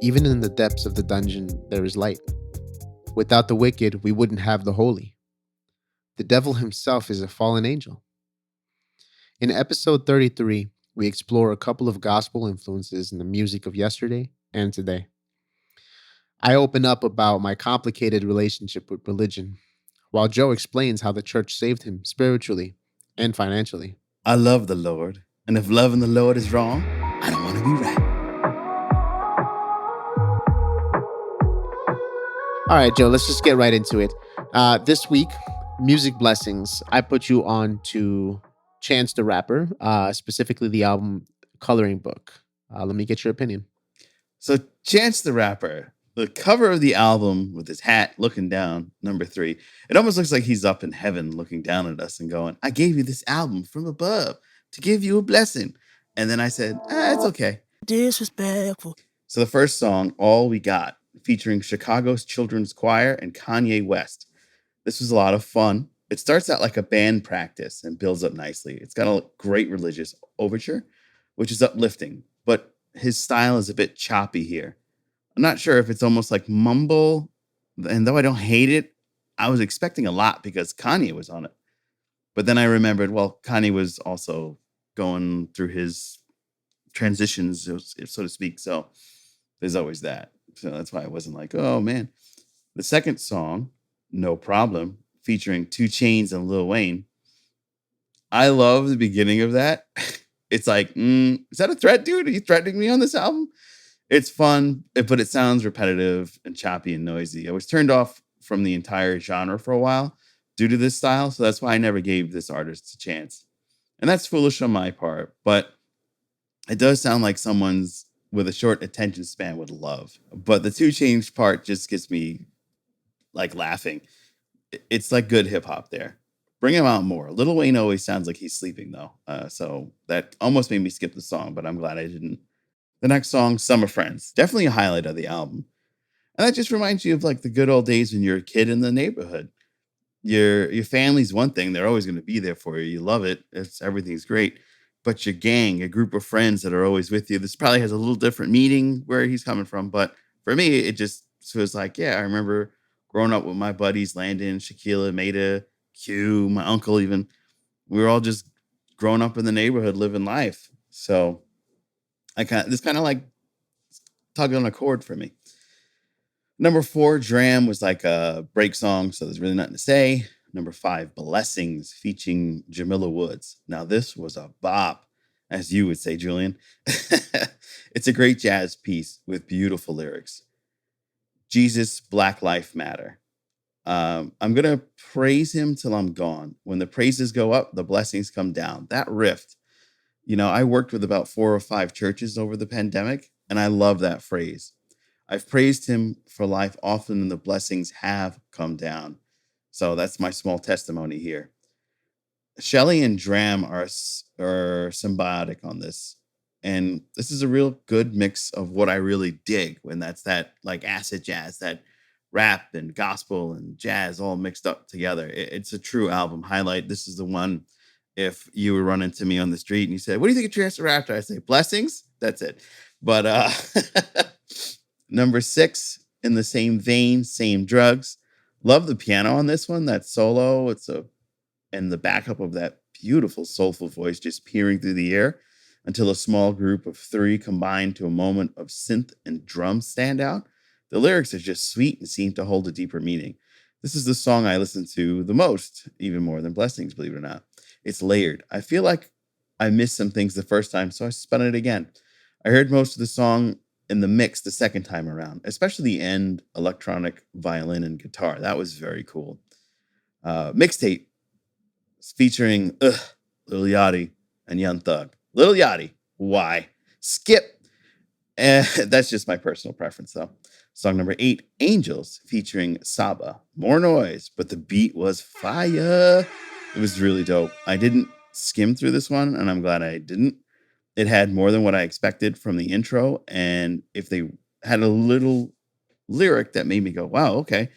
Even in the depths of the dungeon, there is light. Without the wicked, we wouldn't have the holy. The devil himself is a fallen angel. In episode 33, we explore a couple of gospel influences in the music of yesterday and today. I open up about my complicated relationship with religion, while Joe explains how the church saved him spiritually and financially. I love the Lord, and if loving the Lord is wrong, I don't want to be right. All right, Joe, let's just get right into it. This week, music blessings. I put you on to Chance the Rapper, specifically the album Coloring Book. Let me get your opinion. So Chance the Rapper, the cover of the album with his hat looking down, number 3, it almost looks like he's up in heaven looking down at us and going, I gave you this album from above to give you a blessing. And then I said, it's okay. Disrespectful. So the first song, All We Got, featuring Chicago's Children's Choir and Kanye West. This was a lot of fun. It starts out like a band practice and builds up nicely. It's got a great religious overture, which is uplifting, but his style is a bit choppy here. I'm not sure if it's almost like mumble, and though I don't hate it, I was expecting a lot because Kanye was on it. But then I remembered, well, Kanye was also going through his transitions, so to speak. So there's always that. So that's why I wasn't like, oh man. The second song, No Problem, featuring 2 Chainz and Lil Wayne. I love the beginning of that. It's like, is that a threat, dude? Are you threatening me on this album? It's fun, but it sounds repetitive and choppy and noisy. I was turned off from the entire genre for a while due to this style. So that's why I never gave this artist a chance. And that's foolish on my part, but it does sound like someone's with a short attention span would love. But the 2 Chainz part just gets me like laughing. It's like good hip hop there. Bring him out more. Lil Wayne always sounds like he's sleeping though. So that almost made me skip the song, but I'm glad I didn't. The next song, Summer Friends, definitely a highlight of the album. And that just reminds you of like the good old days when you're a kid in the neighborhood. Your family's one thing. They're always going to be there for you. You love it. Everything's great. But your gang, a group of friends that are always with you. This probably has a little different meaning where he's coming from. But for me, it just feels like, yeah, I remember growing up with my buddies, Landon, Shaquila, Maida, Q, my uncle even. We were all just growing up in the neighborhood, living life. So this kind of like tugged on a chord for me. Number 4, Dram was like a break song, so there's really nothing to say. Number 5, Blessings, featuring Jamila Woods. Now, this was a bop, as you would say, Julian. It's a great jazz piece with beautiful lyrics. Jesus, Black Life Matter. I'm going to praise him till I'm gone. When the praises go up, the blessings come down. That riff. I worked with about 4 or 5 churches over the pandemic, and I love that phrase. I've praised him for life often, and the blessings have come down. So that's my small testimony here. Shelley and Dram are symbiotic on this. And this is a real good mix of what I really dig when that's that like acid jazz, that rap and gospel and jazz all mixed up together. It's a true album highlight. This is the one, if you were running to me on the street and you said, what do you think of Chance the Rapper? I say, blessings. That's it. But number 6, in the same vein, Same Drugs. Love the piano on this one. That solo, and the backup of that beautiful soulful voice just peering through the air until a small group of 3 combine to a moment of synth and drums stand out. The lyrics are just sweet and seem to hold a deeper meaning. This is the song I listen to the most, even more than Blessings, believe it or not. It's layered. I feel like I missed some things the first time, so I spun it again. I heard most of the song in the mix the second time around, especially the end electronic violin and guitar. That was very cool. Mixtape featuring Lil Yachty and Young Thug. Lil Yachty, why? Skip. That's just my personal preference, though. Song number 8, Angels, featuring Saba. More noise, but the beat was fire. It was really dope. I didn't skim through this one, and I'm glad I didn't. It had more than what I expected from the intro, and if they had a little lyric that made me go, wow, okay.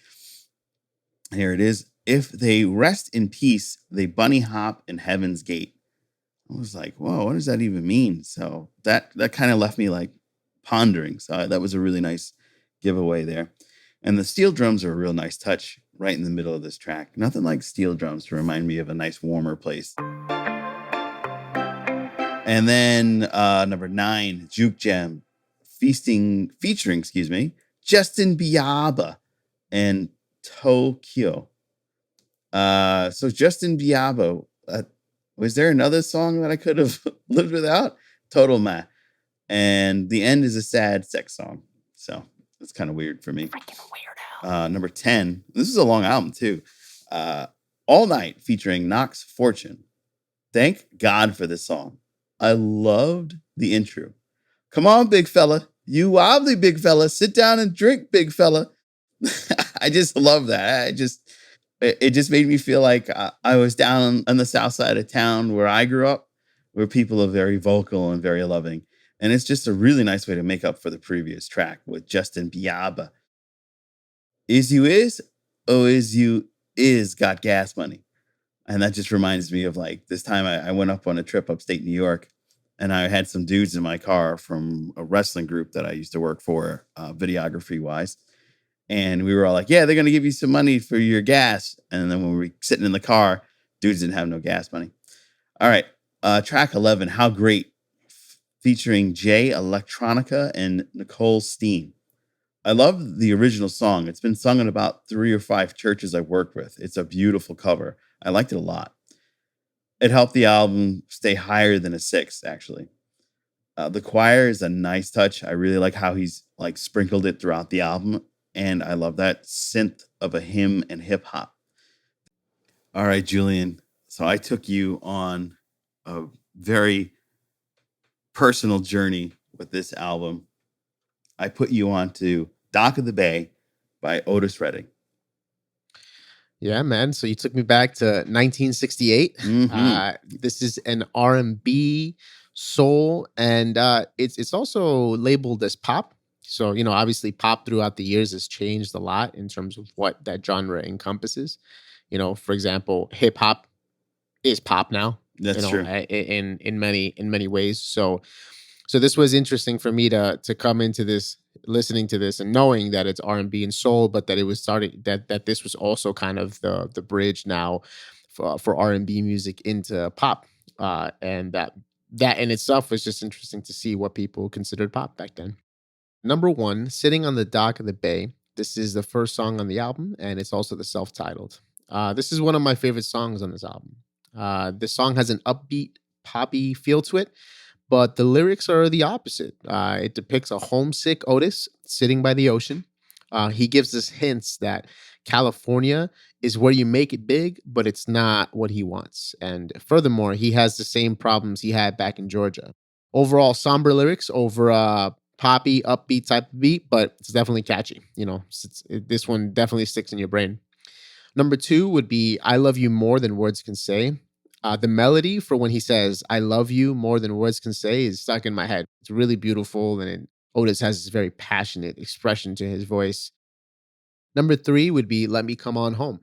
Here it is. If they rest in peace, they bunny hop in heaven's gate. I was like, whoa, what does that even mean? So that kind of left me like pondering. So that was a really nice giveaway there. And the steel drums are a real nice touch right in the middle of this track. Nothing like steel drums to remind me of a nice warmer place. And then number 9, Juke Jam, featuring, Justin Biaba and Tokyo. So Justin Biaba, was there another song that I could have lived without? Total Ma. And the end is a sad sex song. So it's kind of weird for me. Freaking weirdo. Number 10, this is a long album too. All Night featuring Knox Fortune. Thank God for this song. I loved the intro. Come on, big fella. You wobbly big fella. Sit down and drink, big fella. I just love that. It just made me feel like I was down on the south side of town where I grew up, where people are very vocal and very loving. And it's just a really nice way to make up for the previous track with Justin Biaba. Is You Is, oh, Is You Is Got Gas Money. And that just reminds me of like this time I went up on a trip upstate New York, and I had some dudes in my car from a wrestling group that I used to work for, videography wise. And we were all like, yeah, they're going to give you some money for your gas. And then when we were sitting in the car, dudes didn't have no gas money. All right. Track 11, How Great, featuring Jay Electronica and Nicole Steen. I love the original song. It's been sung in about 3 or 5 churches I've worked with. It's a beautiful cover. I liked it a lot. It helped the album stay higher than a 6, actually. The choir is a nice touch. I really like how he's like sprinkled it throughout the album. And I love that synth of a hymn and hip hop. All right, Julian. So I took you on a very personal journey with this album. I put you on to Dock of the Bay by Otis Redding. Yeah, man. So you took me back to 1968. This is an R&B, soul, and it's also labeled as pop. So obviously, pop throughout the years has changed a lot in terms of what that genre encompasses. For example, hip hop is pop now. That's true. In many ways. So this was interesting for me to come into this, listening to this and knowing that it's R&B and soul, but that it was starting that this was also kind of the bridge now for R&B music into pop, and that in itself was just interesting to see what people considered pop back then. Number 1, Sitting on the Dock of the Bay. This is the first song on the album, and it's also the self-titled. This is one of my favorite songs on this album. This song has an upbeat, poppy feel to it, but the lyrics are the opposite. It depicts a homesick Otis sitting by the ocean. He gives us hints that California is where you make it big, but it's not what he wants. And furthermore, he has the same problems he had back in Georgia. Overall, somber lyrics over a poppy, upbeat type of beat, but it's definitely catchy. This one definitely sticks in your brain. Number 2 would be I Love You More Than Words Can Say. The melody for when he says "I love you more than words can say" is stuck in my head. It's really beautiful, and Otis has this very passionate expression to his voice. Number 3 would be "Let Me Come On Home."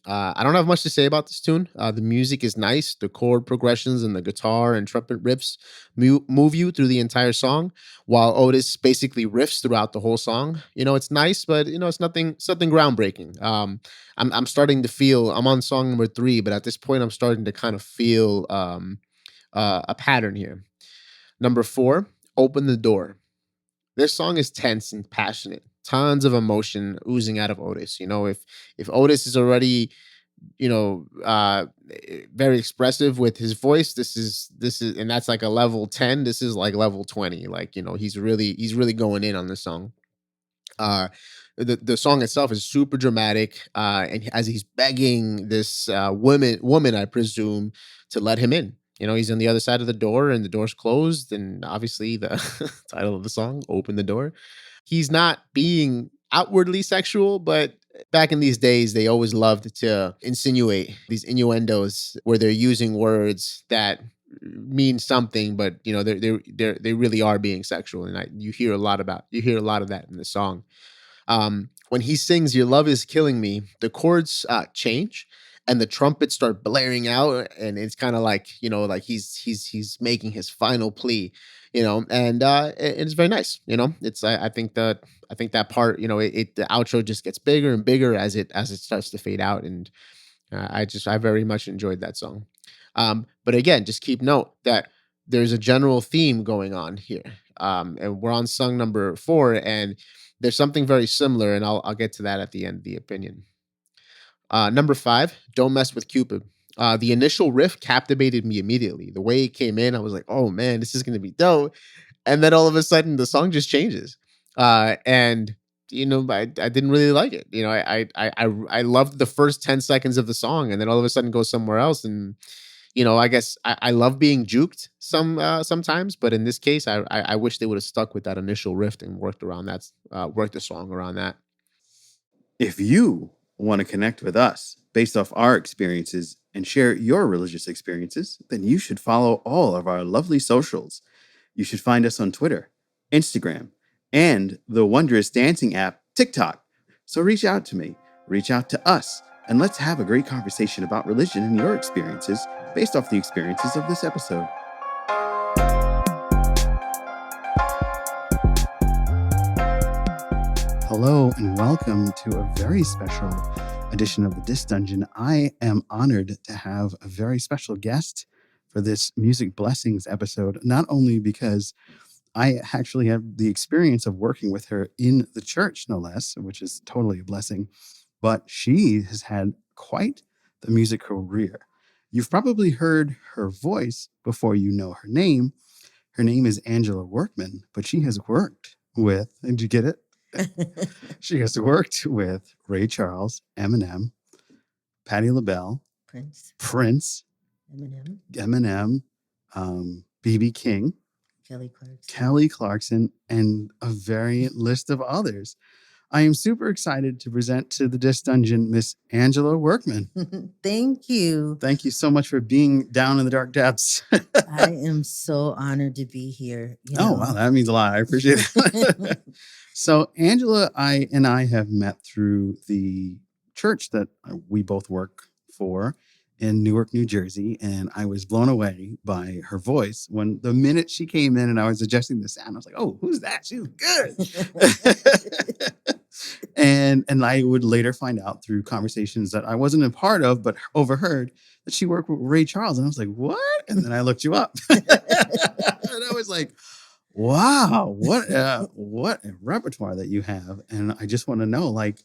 I don't have much to say about this tune. The music is nice. The chord progressions and the guitar and trumpet riffs move you through the entire song, while Otis basically riffs throughout the whole song. It's nice, but it's nothing groundbreaking. I'm starting to feel I'm on song number 3, but at this point I'm starting to kind of feel a pattern here. Number 4, "Open the Door." This song is tense and passionate. Tons of emotion oozing out of Otis. If Otis is already, very expressive with his voice, this is, and that's like a level 10. This is like level 20. Like he's really going in on this song. Uh, the song itself is super dramatic, and as he's begging this woman, I presume, to let him in. He's on the other side of the door, and the door's closed, and obviously the title of the song, "Open the Door." He's not being outwardly sexual, but back in these days, they always loved to insinuate these innuendos where they're using words that mean something, but they really are being sexual, and you hear a lot of that in the song. When he sings "Your love is killing me," the chords change, and the trumpets start blaring out, and it's kind of like, like he's making his final plea, and it's very nice. I think that part, the outro just gets bigger and bigger as it starts to fade out, and I very much enjoyed that song. But again, just keep note that there's a general theme going on here. And we're on song number 4, and there's something very similar, and I'll get to that at the end of the opinion. Number 5, "Don't Mess with Cupid." The initial riff captivated me immediately. The way it came in, I was like, "Oh man, this is gonna be dope." And then all of a sudden, the song just changes. And I didn't really like it. I loved the first 10 seconds of the song, and then all of a sudden goes somewhere else. And I guess I love being juked sometimes, but in this case, I wish they would have stuck with that initial riff and worked the song around that. If you want to connect with us based off our experiences and share your religious experiences, then you should follow all of our lovely socials. You should find us on Twitter, Instagram, and the wondrous dancing app, TikTok. So reach out to me, reach out to us, and let's have a great conversation about religion and your experiences based off the experiences of this episode. Hello, and welcome to a very special edition of the Disc Dungeon. I am honored to have a very special guest for this Music Blessings episode, not only because I actually have the experience of working with her in the church, no less, which is totally a blessing, but she has had quite the music career. You've probably heard her voice before you know her name. Her name is Angela Workman, but she has worked with, did you get it? She has worked with Ray Charles, Eminem, Patti LaBelle, Prince, Eminem, BB King, Kelly Clarkson, and a variant list of others. I am super excited to present to the Disc Dungeon Miss Angela Workman. Thank you. Thank you so much for being down in the dark depths. I am so honored to be here. Wow, that means a lot. I appreciate it. So Angela, I have met through the church that we both work for in Newark, New Jersey, and I was blown away by her voice when the minute she came in and I was adjusting the sound. I was like, "Oh, who's that? She's good." and I would later find out through conversations that I wasn't a part of, but overheard, that she worked with Ray Charles, and I was like, "What?" And then I looked you up, and I was like, wow, what a repertoire that you have. And I just want to know, like,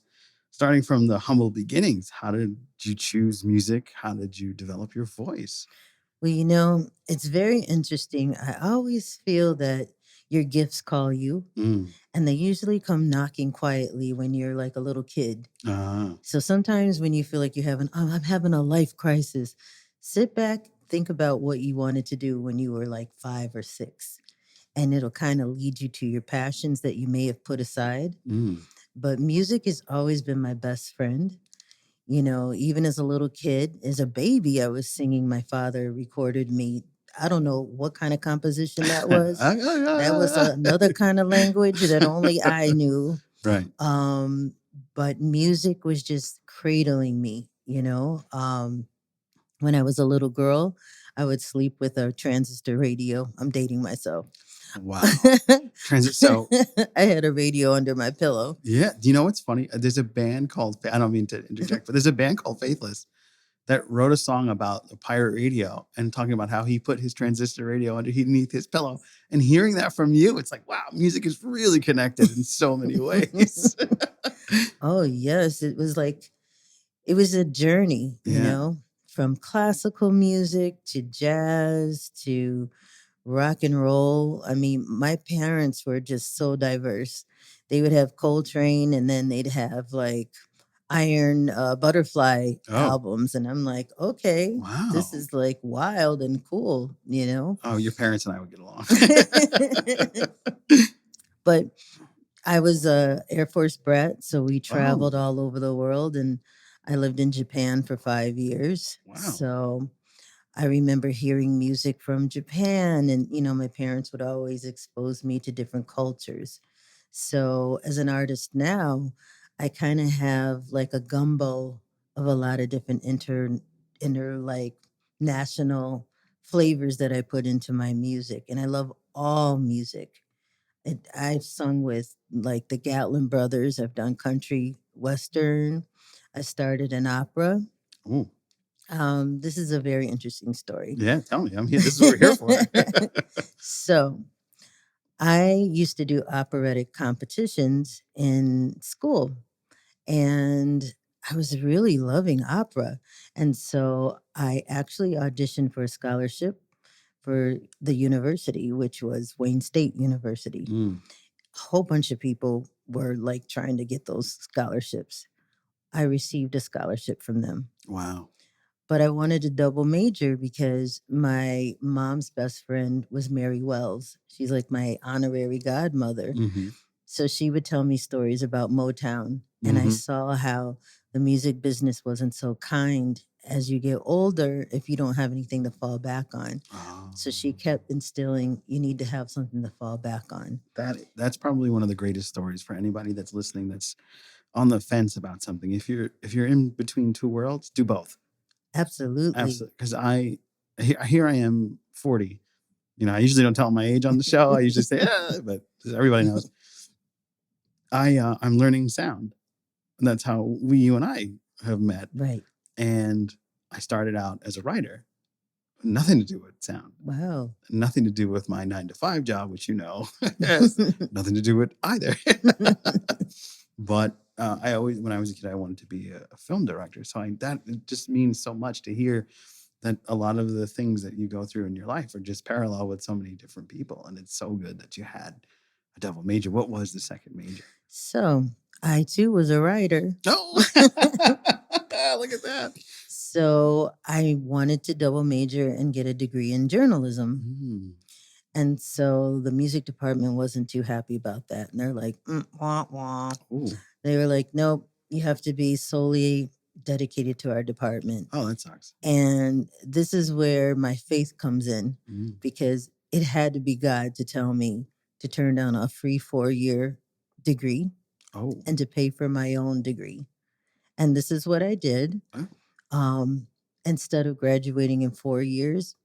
starting from the humble beginnings, how did you choose music? How did you develop your voice? Well, it's very interesting. I always feel that your gifts call you, and they usually come knocking quietly when you're like a little kid. So sometimes when you feel like I'm having a life crisis, sit back, think about what you wanted to do when you were like 5 or 6. And it'll kind of lead you to your passions that you may have put aside. But music has always been my best friend. Even as a little kid, as a baby, I was singing. My father recorded me. I don't know what kind of composition that was. That was another kind of language that only I knew. Right. But music was just cradling me, when I was a little girl, I would sleep with a transistor radio. I'm dating myself. Wow. So I had a radio under my pillow. Yeah. Do you know what's funny? There's a band called, I don't mean to interject, but there's a band called Faithless that wrote a song about a pirate radio and talking about how he put his transistor radio underneath his pillow. And hearing that from you, it's like, wow, music is really connected in so many ways. Oh, yes. It was a journey, from classical music to jazz to rock and roll. I mean, my parents were just so diverse. They would have Coltrane, and then they'd have like Iron Butterfly albums. And I'm like, okay, wow, this is like wild and cool, Oh, your parents and I would get along. But I was a Air Force brat, so we traveled all over the world, and I lived in Japan for 5 years. Wow. So I remember hearing music from Japan, and my parents would always expose me to different cultures. So as an artist now, I kind of have like a gumbo of a lot of different inter like national flavors that I put into my music, and I love all music. I've sung with like the Gatlin brothers. I've done country, western. I started an opera. Ooh. This is a very interesting story. Yeah, tell me. I'm here. This is what we're here for. So I used to do operatic competitions in school, and I was really loving opera. And so I actually auditioned for a scholarship for the university, which was Wayne State University. A whole bunch of people were like trying to get those scholarships. I received a scholarship from them. Wow. But I wanted to double major because my mom's best friend was Mary Wells. She's like my honorary godmother. Mm-hmm. So she would tell me stories about Motown. And I saw how the music business wasn't so kind as you get older if you don't have anything to fall back on. Oh. So she kept instilling, you need to have something to fall back on. That's probably one of the greatest stories for anybody that's listening that's on the fence about something. If you're in between two worlds, do both. Absolutely. Because here I am 40. I usually don't tell my age on the show. I usually say, but everybody knows. I'm learning sound. And that's how you and I have met. Right. And I started out as a writer. Nothing to do with sound. Wow. Nothing to do with my 9-to-5 job, which has nothing to do with either. But I always, when I was a kid, I wanted to be a film director. So that just means so much to hear that a lot of the things that you go through in your life are just parallel with so many different people. And it's so good that you had a double major. What was the second major? So I too was a writer. Oh, look at that. So I wanted to double major and get a degree in journalism. And so the music department wasn't too happy about that. And they're like, wah, wah. Ooh. They were like, nope, you have to be solely dedicated to our department. Oh, that sucks. And this is where my faith comes in, because it had to be God to tell me to turn down a free 4-year degree and to pay for my own degree. And this is what I did. Instead of graduating in 4 years,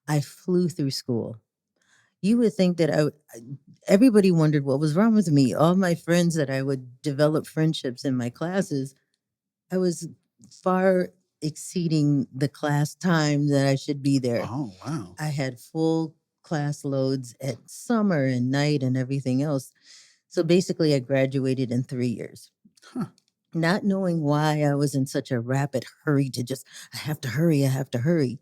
I flew through school. You would think that everybody wondered what was wrong with me. All my friends that I would develop friendships in my classes, I was far exceeding the class time that I should be there. Oh, wow. I had full class loads at summer and night and everything else. So basically I graduated in 3 years. Not knowing why I was in such a rapid hurry to just, I have to hurry.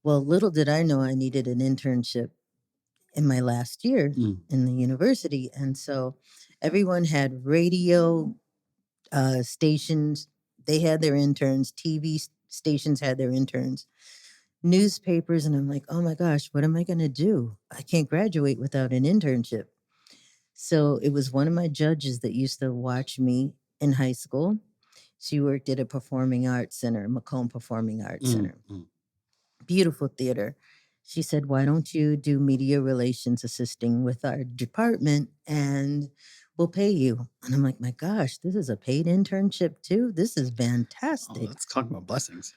Well, little did I know I needed an internship in my last year in the university. And so everyone had radio stations. They had their interns. TV stations had their interns. Newspapers. And I'm like, oh my gosh, what am I going to do? I can't graduate without an internship. So it was one of my judges that used to watch me in high school. She worked at a performing arts center, Macomb Performing Arts Center. Beautiful theater. She said, why don't you do media relations assisting with our department and we'll pay you? And I'm like, my gosh, this is a paid internship too. This is fantastic. Let's talk about blessings.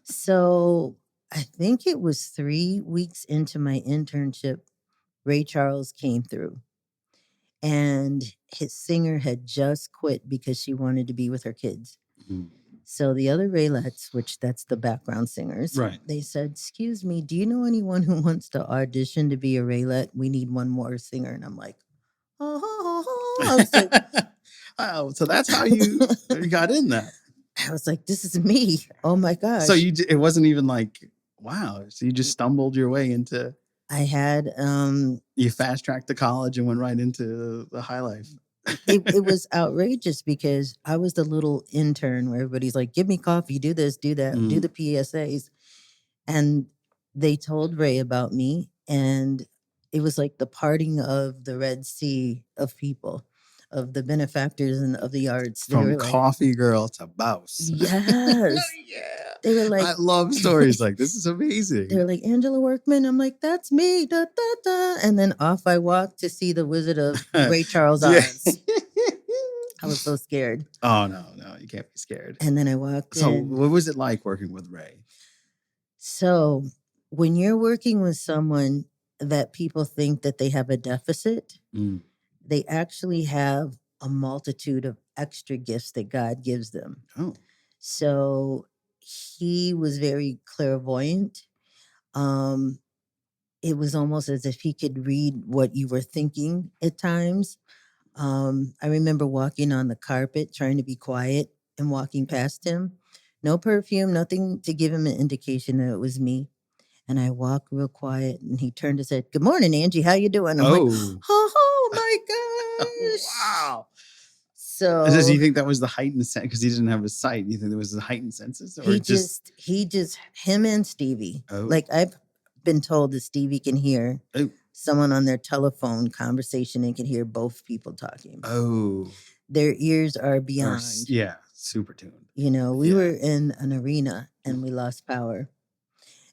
So I think it was 3 weeks into my internship, Ray Charles came through. And his singer had just quit because she wanted to be with her kids. So the other Raylettes, which that's the background singers, right? They said, excuse me, do you know anyone who wants to audition to be a Raylette? We need one more singer. And I'm like, I was like, oh, so that's how you got in that. I was like, this is me. Oh my gosh. So it wasn't even like, wow. So you just stumbled your way into. I had you fast tracked to college and went right into the high life. It was outrageous because I was the little intern where everybody's like, give me coffee, do this, do that, do the PSAs. And they told Ray about me. And it was like the parting of the Red Sea of people, of the benefactors and of the arts. From coffee girl to boss. Yes. Yeah. They were like, I love stories like this. Is amazing. They're like, Angela Workman. I'm like, that's me. Da, da, da. And then off I walked to see the Wizard of Ray Charles Oz. I was so scared. Oh, no, you can't be scared. And then I walked in. So what was it like working with Ray? So when you're working with someone that people think that they have a deficit, they actually have a multitude of extra gifts that God gives them. Oh. So he was very clairvoyant. It was almost as if he could read what you were thinking at times. I remember walking on the carpet, trying to be quiet and walking past him. No perfume, nothing to give him an indication that it was me. And I walked real quiet, and he turned and said, "Good morning, Angie. How you doing?" I'm like, "Oh my gosh!" Wow. So do you think that was the heightened sense because he didn't have his sight? Do you think there was the heightened senses, or he just him and Stevie. Oh. Like I've been told that Stevie can hear someone on their telephone conversation and can hear both people talking. Oh, their ears are beyond. Super tuned. You know, we were in an arena and we lost power.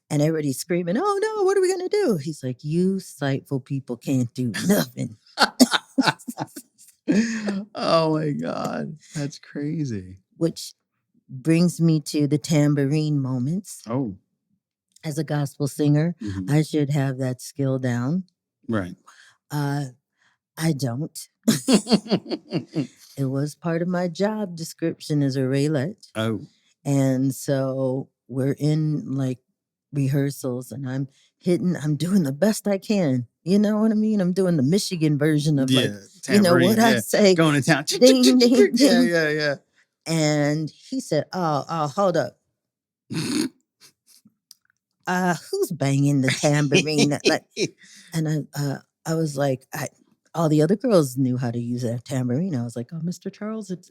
And everybody's screaming, "Oh no, what are we gonna do?" He's like, "You sightful people can't do nothing." Oh my God. That's crazy. Which brings me to the tambourine moments. Oh. As a gospel singer, I should have that skill down. Right. I don't. It was part of my job description as a Raylette. Oh. And so we're in like rehearsals and I'm doing the best I can. You know what I mean? I'm doing the Michigan version of like, you know what I say? Going to town. Ding, ding, ding. Yeah. And he said, oh, hold up. Who's banging the tambourine? And I was like, all the other girls knew how to use a tambourine. I was like, "Oh, Mr. Charles, it's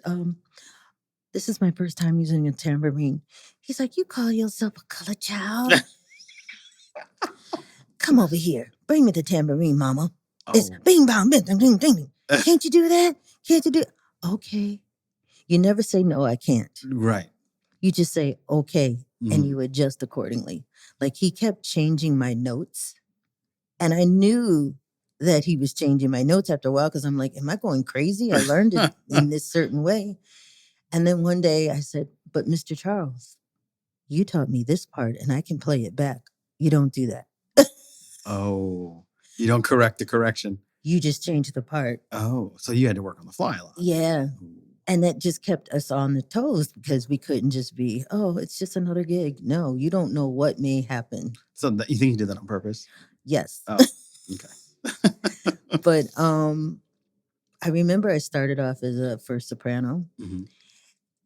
this is my first time using a tambourine." He's like, "You call yourself a colored child? Come over here. Bring me the tambourine, mama. It's bing, bang, bing, ding, ding, ding. Can't you do that? Can't you do it?" Okay. You never say, "No, I can't." Right. You just say, "Okay," and you adjust accordingly. Like he kept changing my notes. And I knew that he was changing my notes after a while because I'm like, "Am I going crazy? I learned it in this certain way." And then one day I said, "But Mr. Charles, you taught me this part and I can play it back. You don't do that." Oh, you don't correct the correction. You just change the part. Oh, so you had to work on the fly a lot. Yeah. And that just kept us on the toes because we couldn't just be, "Oh, it's just another gig." No, you don't know what may happen. So you think he did that on purpose? Yes. Oh, okay. But I remember I started off as a first soprano.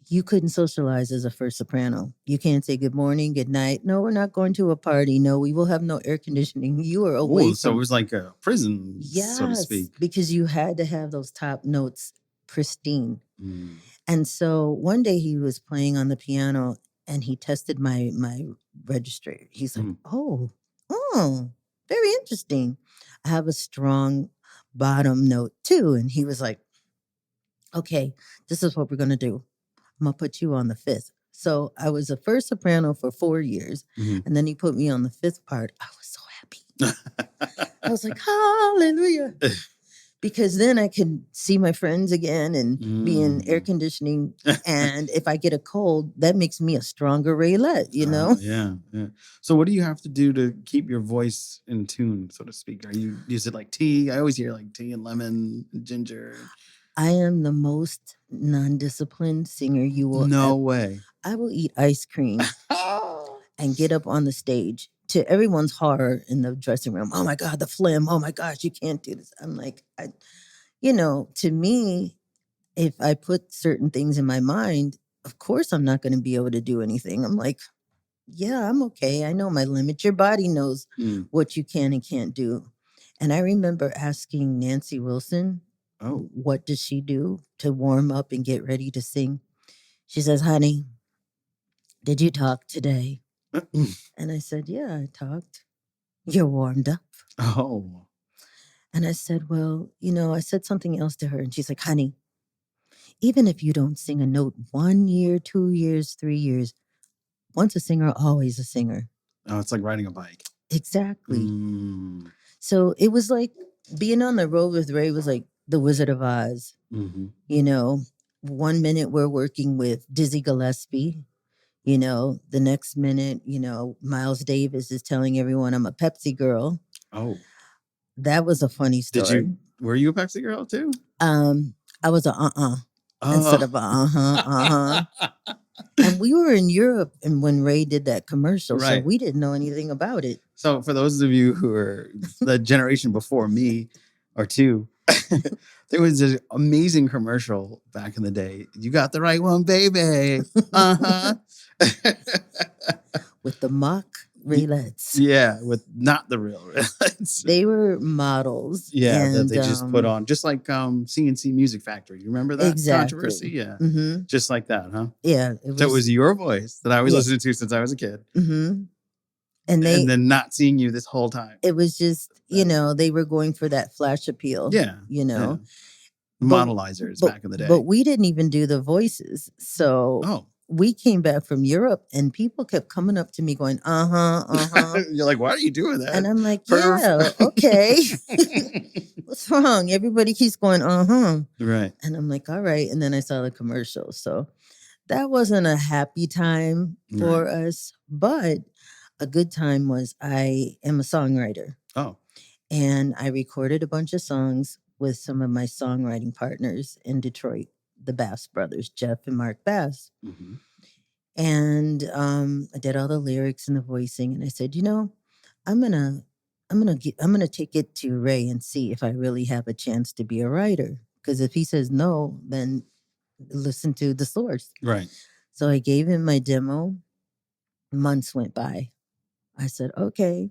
You couldn't socialize as a first soprano. You can't say good morning, good night. "No, we're not going to a party. No, we will have no air conditioning." You are away. So it was like a prison, so to speak. Because you had to have those top notes pristine. And so one day he was playing on the piano and he tested my register. He's like, oh, very interesting. I have a strong bottom note too. And he was like, "Okay, this is what we're going to do. I'm going to put you on the fifth." So I was a first soprano for 4 years. And then he put me on the fifth part. I was so happy. I was like, hallelujah. Because then I could see my friends again and be in air conditioning. And if I get a cold, that makes me a stronger Raylette, you know? Yeah. So what do you have to do to keep your voice in tune, so to speak? Is it like tea? I always hear like tea and lemon and ginger. I am the most non-disciplined singer you will No way. I will eat ice cream and get up on the stage to everyone's horror in the dressing room. "Oh my God, the phlegm. Oh my gosh, you can't do this." I'm like, to me, if I put certain things in my mind, of course I'm not going to be able to do anything. I'm like, yeah, I'm okay. I know my limit. Your body knows what you can and can't do. And I remember asking Nancy Wilson, what does she do to warm up and get ready to sing? She says, "Honey, did you talk today?" And I said, "Yeah, I talked." "You're warmed up." Oh. And I said, "Well, I said something else to her." And she's like, "Honey, even if you don't sing a note 1 year, 2 years, 3 years, once a singer, always a singer. Oh, it's like riding a bike. Exactly. So it was like being on the road with Ray was like the Wizard of Oz. You know, 1 minute we're working with Dizzy Gillespie. You know, the next minute, you know, Miles Davis is telling everyone I'm a Pepsi girl. Oh. That was a funny story. Were you a Pepsi girl too? I was a instead of a And we were in Europe and when Ray did that commercial, so we didn't know anything about it. So for those of you who are the generation before me or two, there was an amazing commercial back in the day. You got the right one, baby. With the mock Raelettes. Yeah, with not the real Raelettes. They were models. Yeah, that they just put on, just like CNC Music Factory. You remember that controversy? Yeah, just like that, huh? Yeah. So it was your voice that I was listening to since I was a kid. And then not seeing you this whole time. It was just, you know, they were going for that flash appeal. Yeah. You know. Yeah. Modelizers back in the day. But we didn't even do the voices. So we came back from Europe and people kept coming up to me going, You're like, why are you doing that? And I'm like, yeah, okay. What's wrong? Everybody keeps going, Right. And I'm like, all right. And then I saw the commercial. So that wasn't a happy time for us. But a good time was I am a songwriter. Oh. And I recorded a bunch of songs with some of my songwriting partners in Detroit, the Bass brothers, Jeff and Mark Bass. And I did all the lyrics and the voicing. And I said, you know, I'm gonna take it to Ray and see if I really have a chance to be a writer. Because if he says no, then listen to the source. Right. So I gave him my demo. Months went by. I said, okay,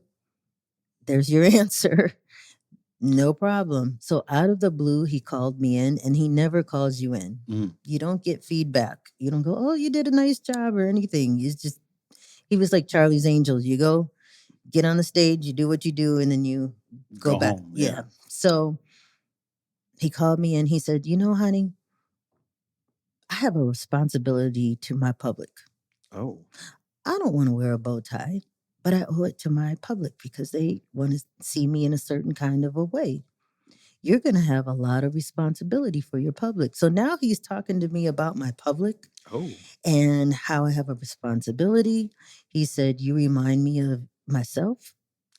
there's your answer. No problem. So out of the blue, he called me in and he never calls you in. You don't get feedback. You don't go, oh, you did a nice job or anything. It's just, he was like Charlie's Angels. You go, get on the stage, you do what you do, and then you go back. Home, yeah. So he called me and he said, you know, honey, I have a responsibility to my public. Oh. I don't want to wear a bow tie, but I owe it to my public because they want to see me in a certain kind of a way. You're going to have a lot of responsibility for your public. So now he's talking to me about my public and how I have a responsibility. He said, you remind me of myself,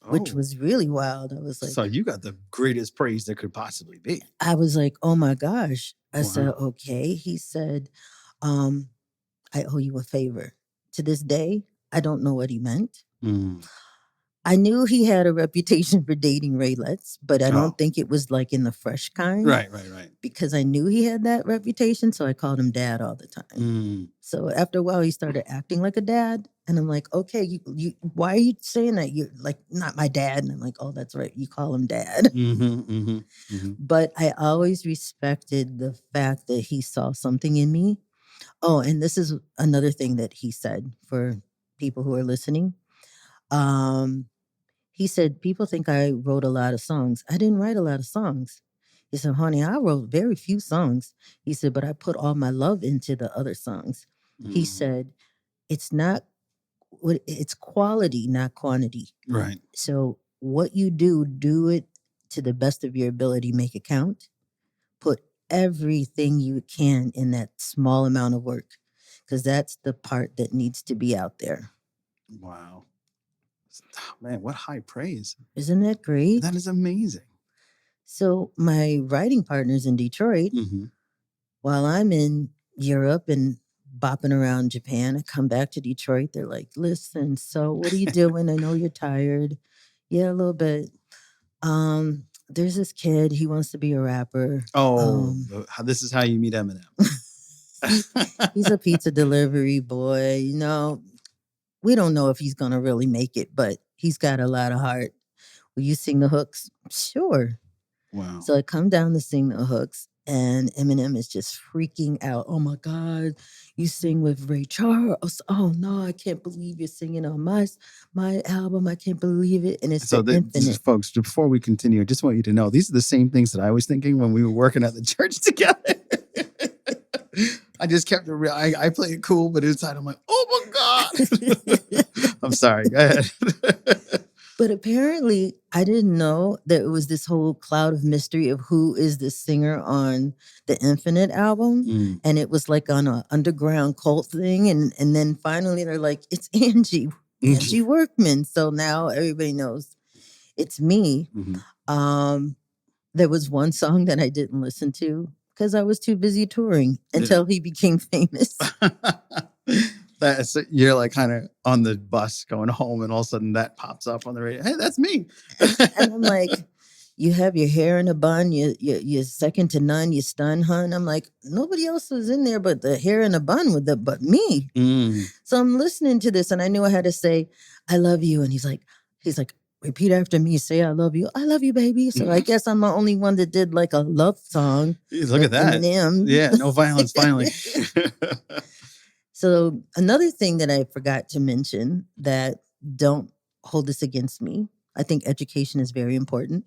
which was really wild. I was like, so you got the greatest praise that could possibly be. I was like, oh my gosh. I said, okay. He said, I owe you a favor. To this day, I don't know what he meant. I knew he had a reputation for dating Raelettes, but I don't think it was like in the fresh kind. Right. Because I knew he had that reputation, so I called him dad all the time. So after a while, he started acting like a dad. And I'm like, okay, you why are you saying that? You're like, not my dad. And I'm like, oh, that's right. You call him dad. But I always respected the fact that he saw something in me. Oh, and this is another thing that he said for people who are listening. He said, people think I wrote a lot of songs. I didn't write a lot of songs. He said, honey, I wrote very few songs. He said, but I put all my love into the other songs. He said, it's quality, not quantity. Right. So what you do it to the best of your ability, make it count. Put everything you can in that small amount of work, because that's the part that needs to be out there. Wow. Oh, man, what high praise. Isn't that great? That is amazing. So my writing partners in Detroit, while I'm in Europe and bopping around Japan, I come back to Detroit. They're like, listen, so what are you doing? I know you're tired. Yeah, a little bit. There's this kid. He wants to be a rapper. This is how you meet Eminem. He's a pizza delivery boy. You know, we don't know if he's going to really make it, but he's got a lot of heart. Will you sing the hooks? Sure. Wow. So I come down to sing the hooks and Eminem is just freaking out. Oh my God, you sing with Ray Charles. Oh no, I can't believe you're singing on my album. I can't believe it. And it's so folks, before we continue, I just want you to know, these are the same things that I was thinking when we were working at the church together. I just kept it real. I played it cool, but inside I'm like, oh my God. I'm sorry. Go ahead. But apparently, I didn't know that it was this whole cloud of mystery of who is this singer on the Infinite album. And it was like on an underground cult thing. And then finally they're like, it's Angie Workman. So now everybody knows it's me. There was one song that I didn't listen to because I was too busy touring until he became famous. You're like kind of on the bus going home, and all of a sudden that pops up on the radio. Hey, that's me. And I'm like, you have your hair in a bun. You're second to none. You stun, hun. I'm like, nobody else was in there but the hair in a bun but me. So I'm listening to this, and I knew I had to say, "I love you." And he's like, repeat after me. Say, "I love you." I love you, baby. So I guess I'm the only one that did like a love song. Look at that. Eminem. Yeah, no violence, finally. So another thing that I forgot to mention that don't hold this against me. I think education is very important.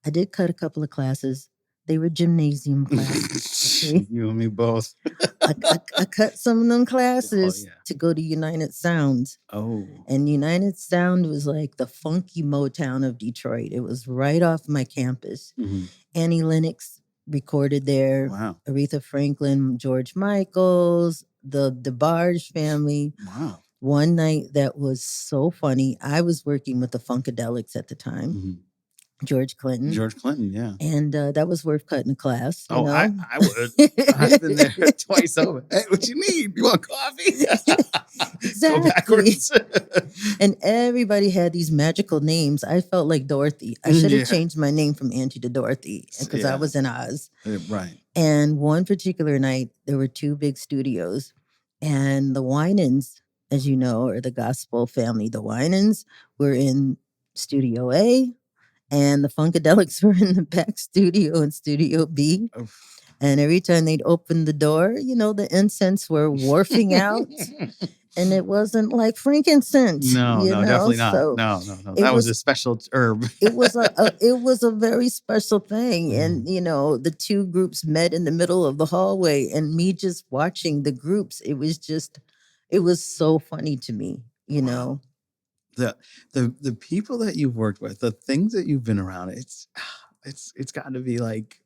I did cut a couple of classes. They were gymnasium classes. Okay? You and me both. I cut some of them classes to go to United Sound. And United Sound was like the funky Motown of Detroit. It was right off my campus. Annie Lennox recorded there. Wow. Aretha Franklin, George Michaels, the DeBarge family. Wow. One night that was so funny. I was working with the Funkadelics at the time. George Clinton, yeah. And that was worth cutting a class. You know? I would. I've been there twice over. Hey, what you need? You want coffee? Exactly. Go backwards. And everybody had these magical names. I felt like Dorothy. I should have changed my name from Angie to Dorothy because I was in Oz. Right. And one particular night, there were two big studios. And the Winans, as you know, are the gospel family. The Winans were in Studio A. And the Funkadelics were in the back studio in Studio B. And every time they'd open the door, you know, the incense were wharfing out. And it wasn't like frankincense. No, definitely not. So no. That was a special herb. it was a very special thing. And, you know, the two groups met in the middle of the hallway. And me just watching the groups, it was so funny to me, you know. The people that you've worked with, the things that you've been around, it's got to be like,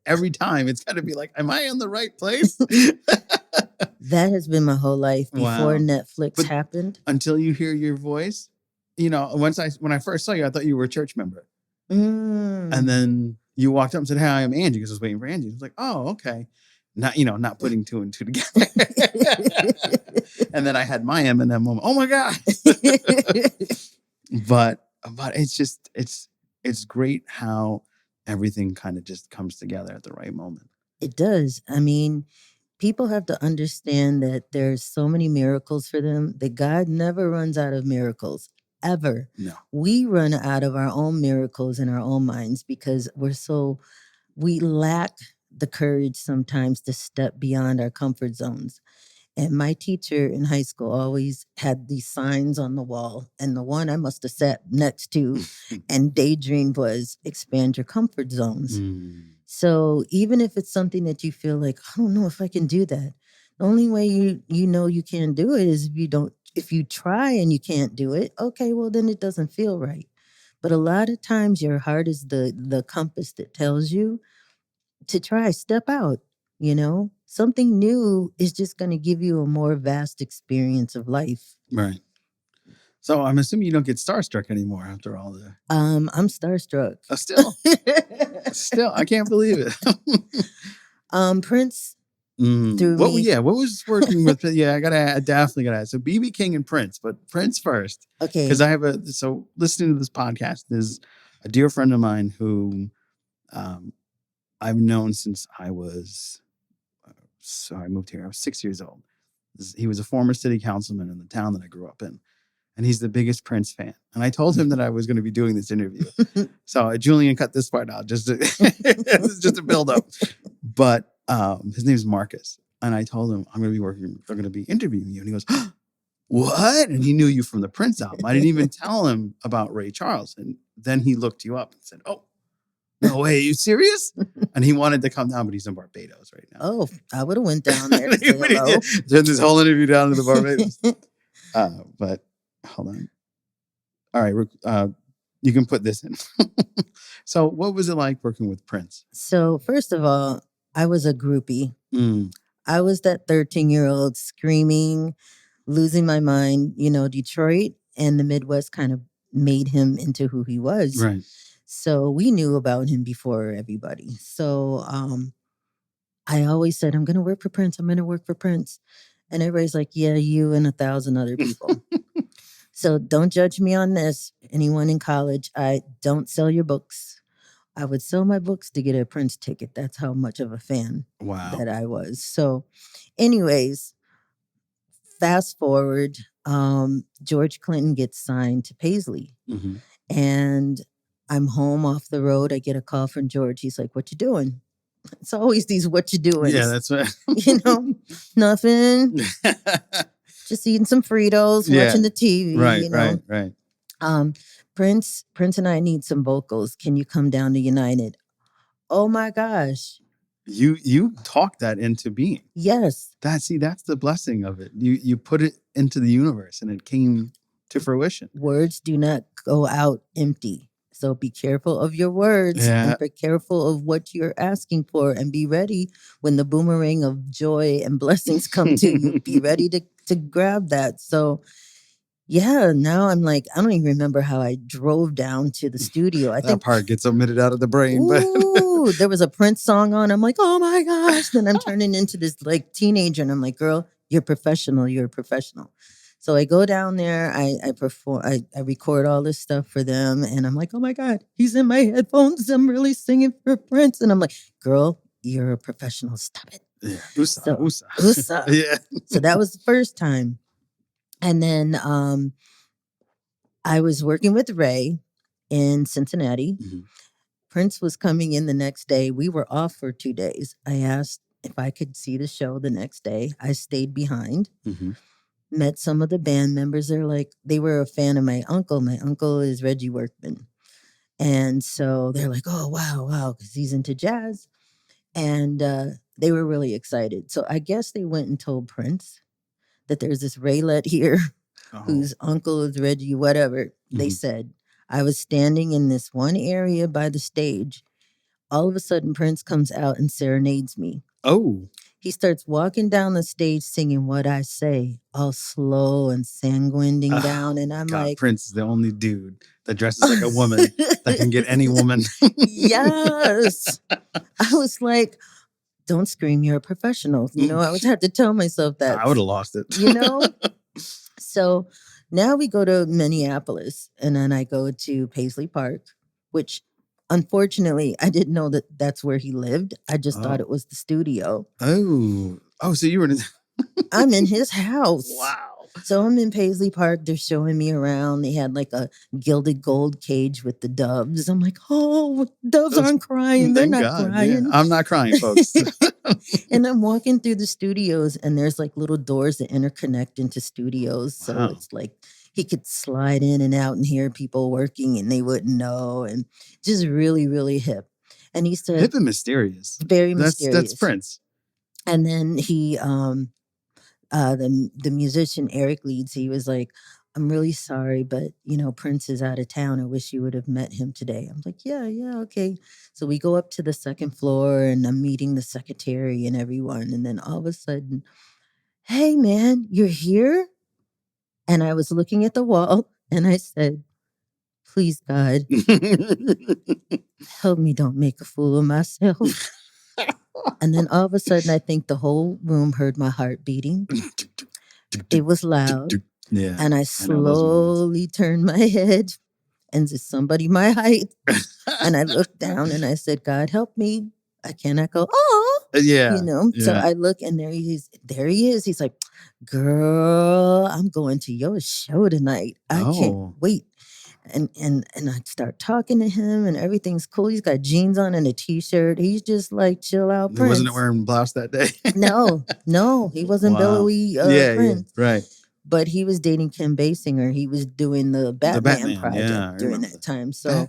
every time it's got to be like, am I in the right place? That has been my whole life before Netflix happened. Until you hear your voice, you know, when I first saw you, I thought you were a church member. And then you walked up and said, "Hey, I'm Angie," because I was waiting for Angie. I was like, "Oh, okay." Not putting two and two together. And then I had my Eminem moment. Oh my God. But it's great how everything kind of just comes together at the right moment. It does. I mean, people have to understand that there's so many miracles for them that God never runs out of miracles. Ever. No. We run out of our own miracles in our own minds because we lack the courage sometimes to step beyond our comfort zones. And my teacher in high school always had these signs on the wall. And the one I must have sat next to and daydreamed was expand your comfort zones. So even if it's something that you feel like, I don't know if I can do that. The only way you know you can't do it is if you try and you can't do it, okay, well then it doesn't feel right. But a lot of times your heart is the compass that tells you to try, step out, you know? Something new is just going to give you a more vast experience of life. Right. So I'm assuming you don't get starstruck anymore after all the... I'm starstruck. Still, I can't believe it. Prince threw what me. What was working with... Yeah, I definitely gotta ask. So BB King and Prince, but Prince first. Okay. Because listening to this podcast is a dear friend of mine who I've known since I was... So I moved here. I was 6 years old. He was a former city councilman in the town that I grew up in. And he's the biggest Prince fan. And I told him that I was going to be doing this interview. So Julian cut this part out just to build up. But his name's Marcus. And I told him, I'm going to be interviewing you. And he goes, what? And he knew you from the Prince album. I didn't even tell him about Ray Charles. And then he looked you up and said, oh, No way, you serious? And he wanted to come down, but he's in Barbados right now. Oh, I would have went down there to say hello. Turned this whole interview down to the Barbados. But hold on. All right, you can put this in. So what was it like working with Prince? So first of all, I was a groupie. I was that 13-year-old screaming, losing my mind. Detroit and the Midwest kind of made him into who he was. Right. So we knew about him before everybody. So I always said, I'm going to work for Prince. I'm going to work for Prince. And everybody's like, yeah, you and 1,000 other people. So don't judge me on this. Anyone in college, I don't sell your books. I would sell my books to get a Prince ticket. That's how much of a fan that I was. So anyways, fast forward, George Clinton gets signed to Paisley. Mm-hmm. And I'm home off the road. I get a call from George. He's like, what you doing? It's always these what you doing. Yeah, that's right. Nothing. Just eating some Fritos, watching the TV. Right. Prince and I need some vocals. Can you come down to United? Oh my gosh. You talked that into being. Yes. That's the blessing of it. You put it into the universe and it came to fruition. Words do not go out empty. So be careful of your words and be careful of what you're asking for, and be ready when the boomerang of joy and blessings come to you. Be ready to grab that. So yeah, now I'm like, I don't even remember how I drove down to the studio. I think that part gets omitted out of the brain. But there was a Prince song on. I'm like, oh my gosh. Then I'm turning into this like teenager, and I'm like, girl, you're professional. You're a professional. So I go down there, I perform, I record all this stuff for them, and I'm like, oh my God, he's in my headphones. I'm really singing for Prince. And I'm like, girl, you're a professional. Stop it. Yeah. USA. Yeah. So that was the first time. And then I was working with Ray in Cincinnati. Mm-hmm. Prince was coming in the next day. We were off for 2 days. I asked if I could see the show the next day. I stayed behind. Mm-hmm. Met some of the band members. They were a fan of my uncle. My uncle is Reggie Workman. And so they're like, oh, wow, because he's into jazz. And they were really excited. So I guess they went and told Prince that there's this Raylet here whose uncle is Reggie, whatever. Mm-hmm. They said, I was standing in this one area by the stage. All of a sudden, Prince comes out and serenades me. Oh. He starts walking down the stage singing What I Say, all slow and sanguining down. And I'm like... Prince is the only dude that dresses like a woman that can get any woman. Yes. I was like, don't scream, you're a professional. I would have to tell myself that. I would have lost it. So now we go to Minneapolis, and then I go to Paisley Park, which... Unfortunately, I didn't know that that's where he lived. I just thought it was the studio. Oh, so you were in I'm in his house. Wow. So I'm in Paisley Park. They're showing me around. They had like a gilded gold cage with the doves. I'm like, oh, doves aren't crying. They're not crying. Yeah. I'm not crying, folks. And I'm walking through the studios, and there's like little doors that interconnect into studios. So it's like he could slide in and out and hear people working, and they wouldn't know. And just really, really hip. And he said... Hip and mysterious. Very mysterious. That's Prince. And then he, the musician Eric Leeds, he was like, I'm really sorry, but, Prince is out of town. I wish you would have met him today. I'm like, yeah, okay. So we go up to the second floor, and I'm meeting the secretary and everyone. And then all of a sudden, hey, man, you're here? And I was looking at the wall, and I said, please, God, help me don't make a fool of myself. And then all of a sudden, I think the whole room heard my heart beating. It was loud. Yeah. And I slowly turned my head, and there's somebody my height. And I looked down, and I said, God, help me. I cannot go, oh. Yeah. So I look, and there he is. He's like, girl, I'm going to your show tonight. I can't wait. And I start talking to him, and everything's cool. He's got jeans on and a t-shirt. He's just like chill out Prince. He wasn't wearing blouse that day. No, he wasn't billowy Prince. Yeah, right. but he was dating Kim Basinger. He was doing the Batman project during that time. So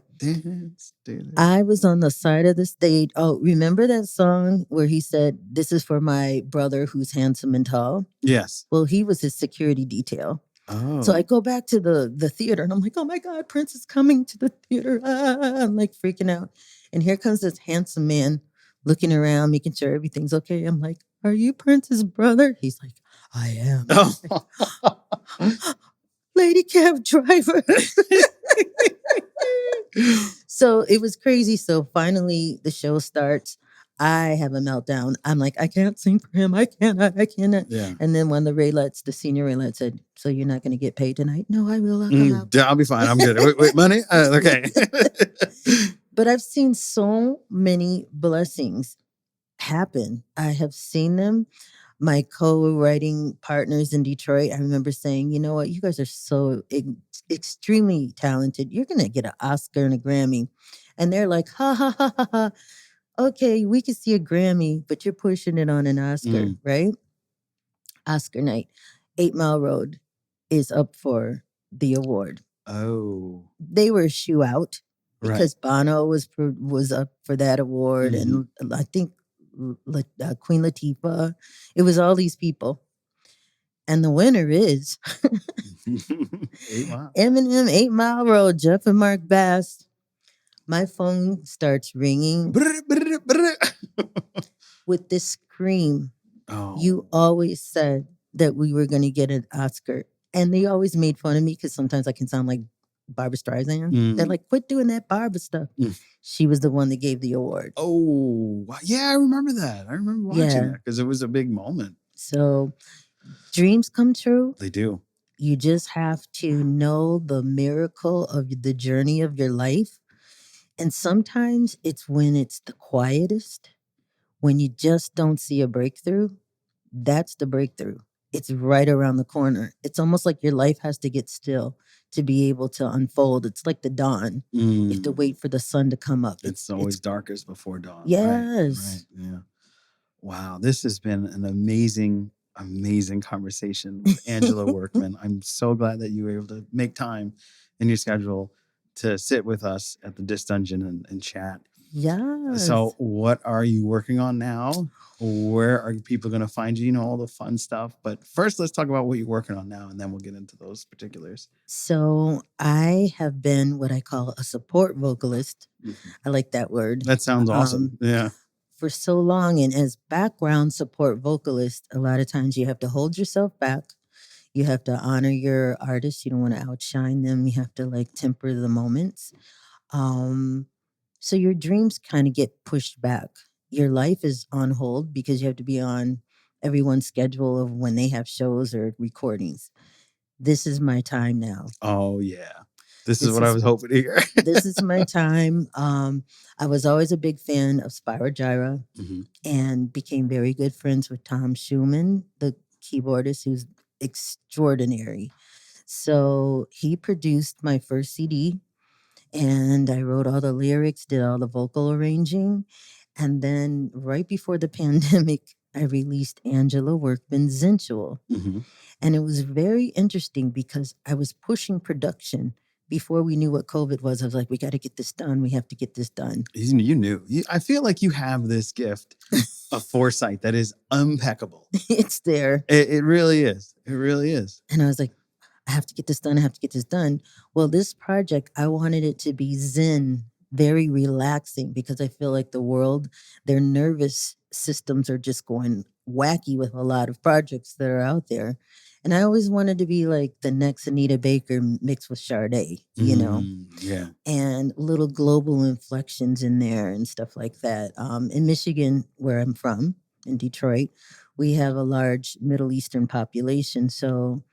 I was on the side of the stage. Oh, remember that song where he said, "This is for my brother who's handsome and tall"? Yes. Well, he was his security detail. Oh. So I go back to the theater and I'm like, oh my God, Prince is coming to the theater. I'm like freaking out. And here comes this handsome man looking around, making sure everything's okay. I'm like, are you Prince's brother? He's like, I am. Like, lady cab driver. So it was crazy. So finally the show starts. I have a meltdown. I'm like, I can't sing for him. I cannot. Yeah. And then one of the senior Raylets said, so you're not going to get paid tonight? No, I will. I'll come out. I'll be fine. I'm good. Wait, money? Okay. But I've seen so many blessings happen. I have seen them. My co-writing partners in Detroit, I remember saying, you know what, you guys are so extremely talented. You're going to get an Oscar and a Grammy. And they're like, ha, ha, ha, ha, ha. Okay, we can see a Grammy, but you're pushing it on an Oscar, right? Oscar night. 8 Mile Road is up for the award. Oh. They were a shoe out because Bono was up for that award. And I think Queen Latifah. It was all these people. And the winner is Eminem, 8 Mile Road, Jeff and Mark Bass. My phone starts ringing with this scream. Oh. You always said that we were going to get an Oscar. And they always made fun of me because sometimes I can sound like Barbara Streisand. They're like, quit doing that Barbara stuff. She was the one that gave the award. Oh, yeah, I remember that. I remember watching that because it was a big moment. So dreams come true. They do. You just have to know the miracle of the journey of your life. And sometimes it's when it's the quietest, when you just don't see a breakthrough. That's the breakthrough. It's right around the corner. It's almost like your life has to get still to be able to unfold. It's like the dawn. You have to wait for the sun to come up. It's always darkest before dawn. Yes. Right. Yeah. Wow. This has been an amazing conversation with Angela Workman. I'm so glad that you were able to make time in your schedule to sit with us at the Disc Dungeon and chat. Yeah. So what are you working on now? Where are people going to find you? You know, all the fun stuff. But first, let's talk about what you're working on now, and then we'll get into those particulars. So I have been what I call a support vocalist. I like that word. That sounds awesome. Yeah. For so long. And as background support vocalist, a lot of times you have to hold yourself back. You have to honor your artists. You don't want to outshine them. You have to like temper the moments. So your dreams kind of get pushed back. Your life is on hold because you have to be on everyone's schedule of when they have shows or recordings. This is my time now. Oh, yeah. This is what I was hoping to hear. This is my time. I was always a big fan of Spyro Gyra and became very good friends with Tom Schumann, the keyboardist, who's extraordinary. So he produced my first CD and I wrote all the lyrics, did all the vocal arranging. And then right before the pandemic, I released Angela Workman's Sensual. And it was very interesting because I was pushing production before we knew what COVID was. I was like, we got to get this done. We have to get this done. You knew. I feel like you have this gift of foresight that is impeccable. It's there. It really is. It really is. And I was like, I have to get this done. I have to get this done. Well, this project, I wanted it to be zen, very relaxing, because I feel like the world, their nervous systems are just going wacky with a lot of projects that are out there. And I always wanted to be like the next Anita Baker mixed with Sade, you know? Yeah. And little global inflections in there and stuff like that. In Michigan, where I'm from, in Detroit, we have a large Middle Eastern population. So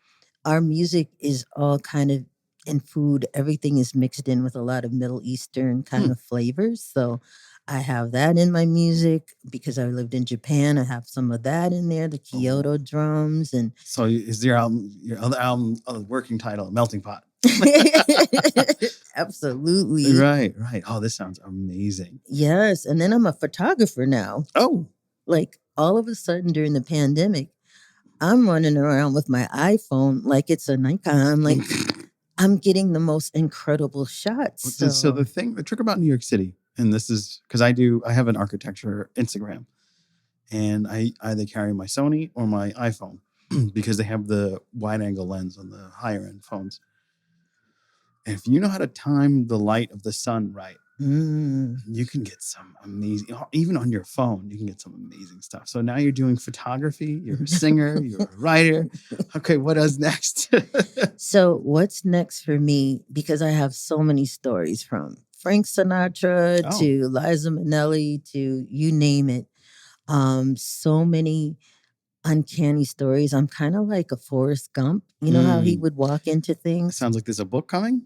our music is all kind of in food. Everything is mixed in with a lot of Middle Eastern kind of flavors. So I have that in my music because I lived in Japan. I have some of that in there, the Kyoto drums. And so is your other album, working title, Melting Pot? Absolutely. Right. Oh, this sounds amazing. Yes. And then I'm a photographer now. Oh. Like all of a sudden during the pandemic, I'm running around with my iPhone like it's a Nikon. Like I'm getting the most incredible shots. So the trick about New York City, and this is because I have an architecture Instagram, and I either carry my Sony or my iPhone because they have the wide angle lens on the higher end phones. And if you know how to time the light of the sun right, you can get some amazing, even on your phone, you can get some amazing stuff. So now you're doing photography, you're a singer, you're a writer. Okay, what is next? So what's next for me, because I have so many stories from Frank Sinatra to Liza Minnelli to you name it. So many uncanny stories. I'm kind of like a Forrest Gump. You know how he would walk into things? Sounds like there's a book coming.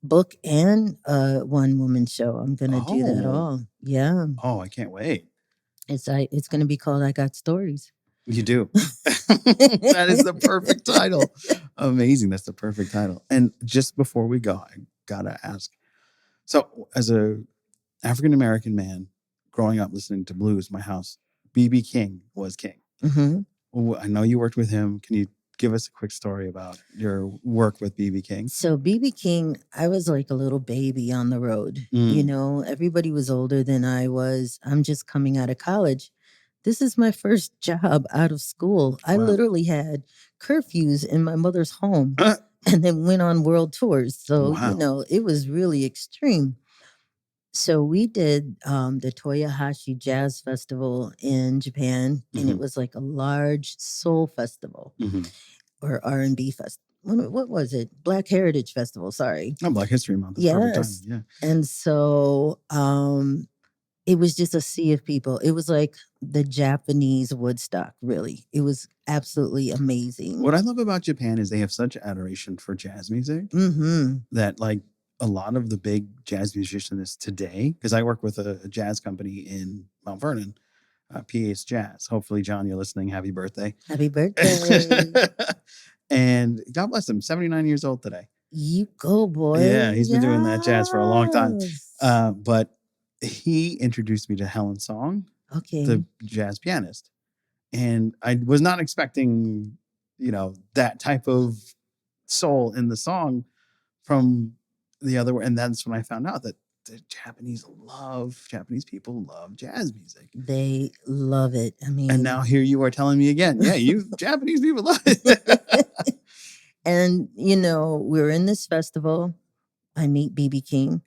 Book and one woman show. I'm gonna do that all. Yeah. Oh, I can't wait. It's gonna be called I Got Stories. You do. That is the perfect title. Amazing. That's the perfect title. And just before we go, I gotta ask. So, as a African American man growing up listening to blues, my house, B.B. King was king. Mm-hmm. I know you worked with him. Can you give us a quick story about your work with B.B. King? So B.B. King, I was like a little baby on the road. You know, everybody was older than I was. I'm just coming out of college. This is my first job out of school. I literally had curfews in my mother's home and then went on world tours. So, you know, it was really extreme. So we did the Toyohashi Jazz Festival in Japan, and it was like a large soul festival or R&B festival. What was it? Black Heritage Festival, sorry. Oh, Black History Month. That's perfect time. Yeah. And so it was just a sea of people. It was like the Japanese Woodstock, really. It was absolutely amazing. What I love about Japan is they have such adoration for jazz music that like a lot of the big jazz musicians today, because I work with a jazz company in Mount Vernon, PA's Jazz. Hopefully, John, you're listening. Happy birthday. Happy birthday. And God bless him, 79 years old today. You go, boy. Yeah, he's been doing that jazz for a long time. But he introduced me to Helen Song, the jazz pianist. And I was not expecting, you know, that type of soul in the song from the other. And that's when I found out that the Japanese people love jazz music. They love it. I mean, and now here you are telling me again, yeah, you Japanese people love it. And, you know, we're in this festival. I meet B.B. King.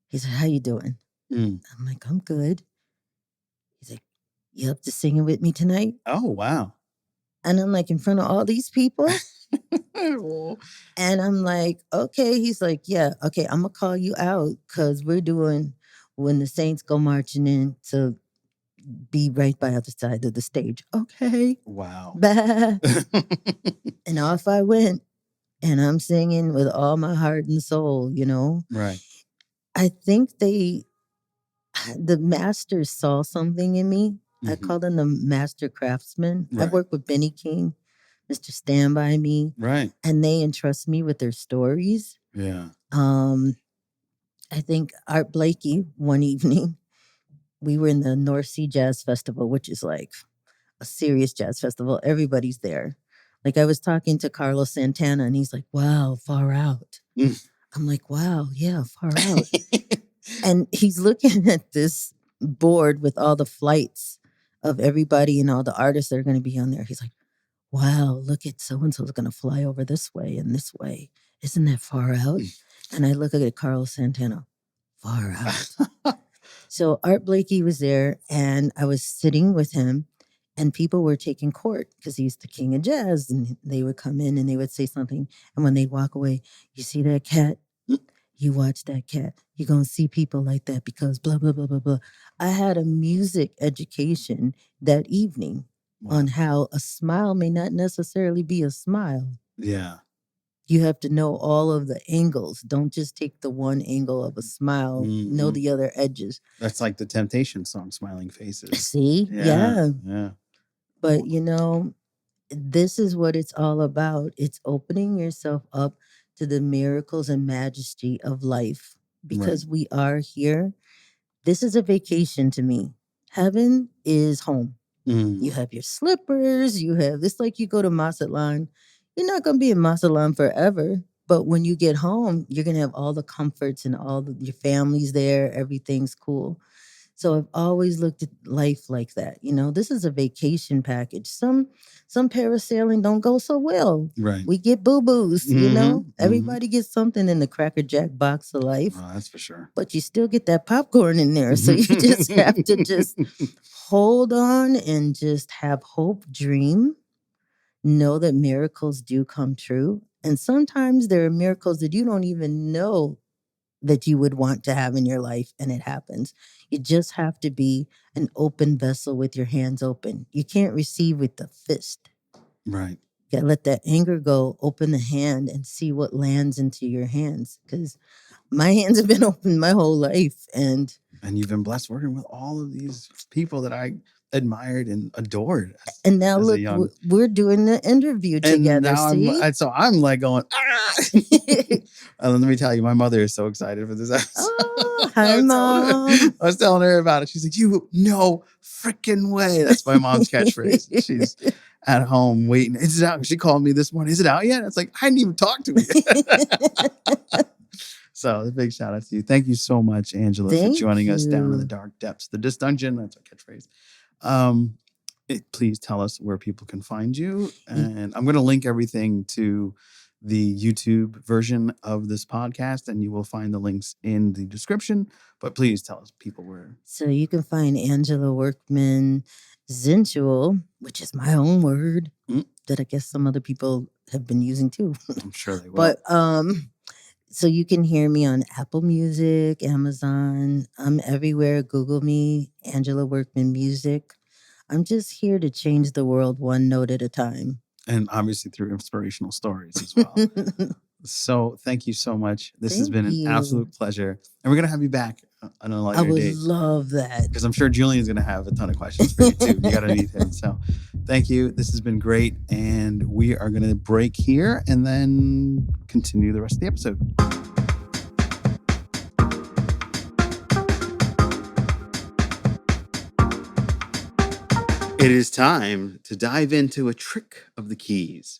He said, how you doing? I'm like, I'm good. He's like, you up to singing with me tonight? Oh, wow. And I'm like, in front of all these people? And I'm like, okay. He's like, yeah, okay, I'm going to call you out because we're doing When the Saints Go Marching In, to be right by other side of the stage. Okay. Wow. And off I went. And I'm singing with all my heart and soul, you know? Right. I think the masters saw something in me. I call them the master craftsmen. Right. I've worked with Benny King, Mr. Stand By Me. Right. And they entrust me with their stories. Yeah. I think Art Blakey, one evening, we were in the North Sea Jazz Festival, which is like a serious jazz festival. Everybody's there. Like I was talking to Carlos Santana and he's like, wow, far out. I'm like, wow, yeah, far out. And he's looking at this board with all the flights of everybody and all the artists that are going to be on there. He's like, wow, look at so-and-so's going to fly over this way and this way. Isn't that far out? And I look at Carlos Santana, far out. So Art Blakey was there and I was sitting with him. And people were taking court because he's the king of jazz. And they would come in and they would say something. And when they'd walk away, you see that cat? You watch that cat. You're going to see people like that because blah, blah, blah, blah, blah. I had a music education that evening on how a smile may not necessarily be a smile. Yeah. You have to know all of the angles. Don't just take the one angle of a smile. Know the other edges. That's like the Temptation song, Smiling Faces. See? Yeah. But, you know, this is what it's all about. It's opening yourself up to the miracles and majesty of life because we are here. This is a vacation to me. Heaven is home. You have your slippers. It's like you go to Mazatlan. You're not going to be in Mazatlan forever. But when you get home, you're going to have all the comforts and your family's there. Everything's cool. So I've always looked at life like that. This is a vacation package. Some parasailing don't go so well. Right. We get boo-boos, Everybody gets something in the Cracker Jack box of life. Oh, that's for sure. But you still get that popcorn in there. So you just have to just hold on and just have hope, dream, know that miracles do come true. And sometimes there are miracles that you don't even know that you would want to have in your life, and it happens. You just have to be an open vessel with your hands open. You can't receive with the fist. Right. You gotta let that anger go, open the hand, and see what lands into your hands. Because my hands have been open my whole life. And you've been blessed working with all of these people that I admired and adored. And now look, we're doing the interview together. Now I'm like going, let me tell you, my mother is so excited for this episode. Oh, hi, Mom. I was telling her about it. She's like, "You no freaking way." That's my mom's catchphrase. She's at home waiting. Is it out? She called me this morning. Is it out yet? It's like, I didn't even talk to her. So a big shout out to you. Thank you so much, Angela, for joining us down in the dark depths, the Dungeon. That's our catchphrase. Please tell us where people can find you. And I'm going to link everything to the YouTube version of this podcast, and you will find the links in the description. But please tell us people where. So you can find Angela Workman Sensual, which is my own word that I guess some other people have been using too. I'm sure they will. But so you can hear me on Apple Music, Amazon. I'm everywhere. Google me, Angela Workman Music. I'm just here to change the world one note at a time. And obviously through inspirational stories as well. So thank you so much. This has been an absolute pleasure. And we're going to have you back on a later date. I would love that. Because I'm sure Julian's going to have a ton of questions for you too. You got to meet him. So thank you. This has been great. And we are going to break here and then continue the rest of the episode. It is time to dive into a trick of the keys.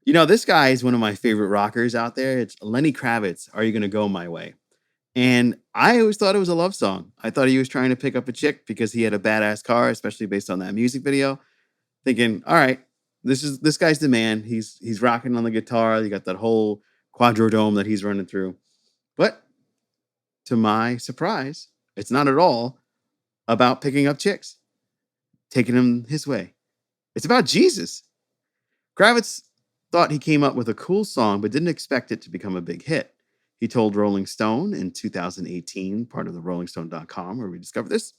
You know, this guy is one of my favorite rockers out there. It's Lenny Kravitz, Are You Gonna Go My Way? And I always thought it was a love song. I thought he was trying to pick up a chick because he had a badass car, especially based on that music video. Thinking, all right, this guy's the man. He's rocking on the guitar. You got that whole quadrodome that he's running through. But to my surprise, it's not at all about picking up chicks, taking him his way. It's about Jesus. Kravitz thought he came up with a cool song, but didn't expect it to become a big hit. He told Rolling Stone in 2018, part of the rollingstone.com, where we discovered this.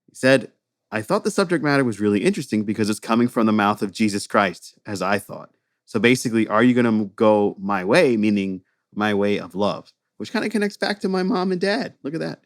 He said, I thought the subject matter was really interesting because it's coming from the mouth of Jesus Christ, as I thought. So basically, are you going to go my way, meaning my way of love, which kind of connects back to my mom and dad. Look at that.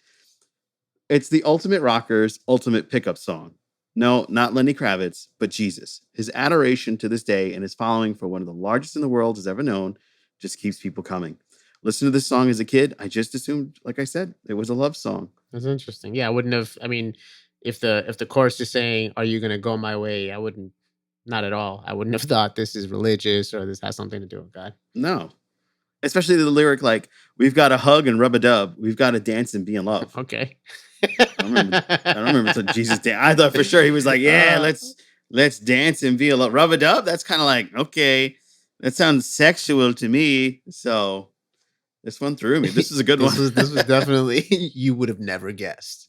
It's the ultimate rocker's ultimate pickup song. No, not Lenny Kravitz, but Jesus. His adoration to this day and his following for one of the largest in the world has ever known just keeps people coming. Listen to this song as a kid. I just assumed, like I said, it was a love song. That's interesting. Yeah, I wouldn't have. I mean, if the chorus is saying, "Are you gonna go my way?" I wouldn't. Not at all. I wouldn't have thought this is religious or this has something to do with God. No, especially the lyric like, "We've got to hug and rub a dub. We've got to dance and be in love." Okay. I don't remember some Jesus dance. I thought for sure he was like, "Yeah, let's dance and be in love." Rub a dub. That's kind of like, okay, that sounds sexual to me. So this one threw me. This is a good one. This was definitely, you would have never guessed.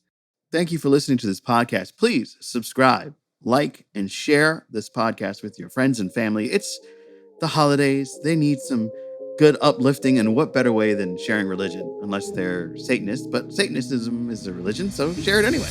Thank you for listening to this podcast. Please subscribe, like, and share this podcast with your friends and family. It's the holidays. They need some good uplifting, and what better way than sharing religion, unless they're Satanists. But Satanism is a religion, so share it anyway.